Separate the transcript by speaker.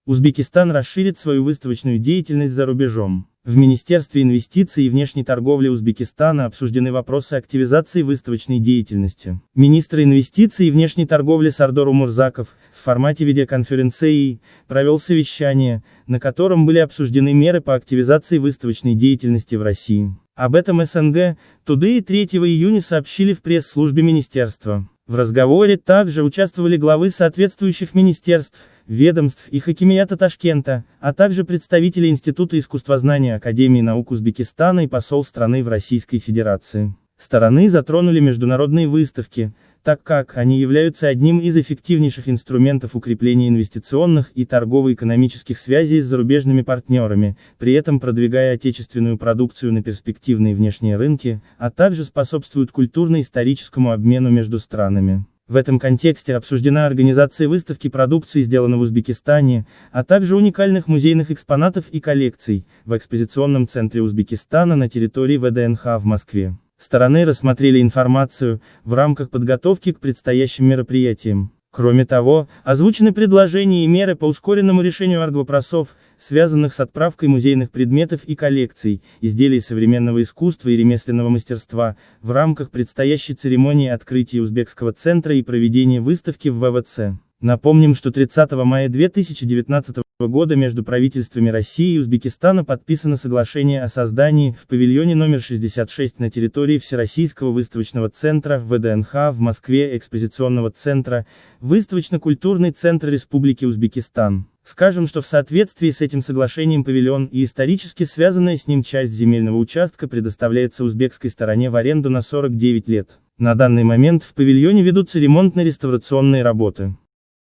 Speaker 1: Узбекистан расширит свою выставочную деятельность за рубежом. В Министерстве инвестиций и внешней торговли Узбекистана обсуждены вопросы активизации выставочной деятельности. Министр инвестиций и внешней торговли Сардор Умурзаков в формате видеоконференции провел совещание, на котором были обсуждены меры по активизации выставочной деятельности в России. Об этом СНГ Today 3 июня сообщили в пресс-службе министерства. В разговоре также участвовали главы соответствующих министерств, ведомств и Хакимията Ташкента, а также представители Института искусствознания Академии наук Узбекистана и посол страны в Российской Федерации. Стороны затронули международные выставки, так как они являются одним из эффективнейших инструментов укрепления инвестиционных и торгово-экономических связей с зарубежными партнерами, при этом продвигая отечественную продукцию на перспективные внешние рынки, а также способствуют культурно-историческому обмену между странами. В этом контексте обсуждена организация выставки продукции, сделанной в Узбекистане, а также уникальных музейных экспонатов и коллекций, в экспозиционном центре Узбекистана на территории ВДНХ в Москве. Стороны рассмотрели информацию в рамках подготовки к предстоящим мероприятиям. Кроме того, озвучены предложения и меры по ускоренному решению аргвопросов, связанных с отправкой музейных предметов и коллекций, изделий современного искусства и ремесленного мастерства, в рамках предстоящей церемонии открытия Узбекского центра и проведения выставки в ВВЦ. Напомним, что 30 мая 2019 года между правительствами России и Узбекистана подписано соглашение о создании в павильоне номер 66 на территории Всероссийского выставочного центра ВДНХ в Москве экспозиционного центра, выставочно-культурный центр Республики Узбекистан. Скажем, что в соответствии с этим соглашением павильон и исторически связанная с ним часть земельного участка предоставляется узбекской стороне в аренду на 49 лет. На данный момент в павильоне ведутся ремонтно-реставрационные работы.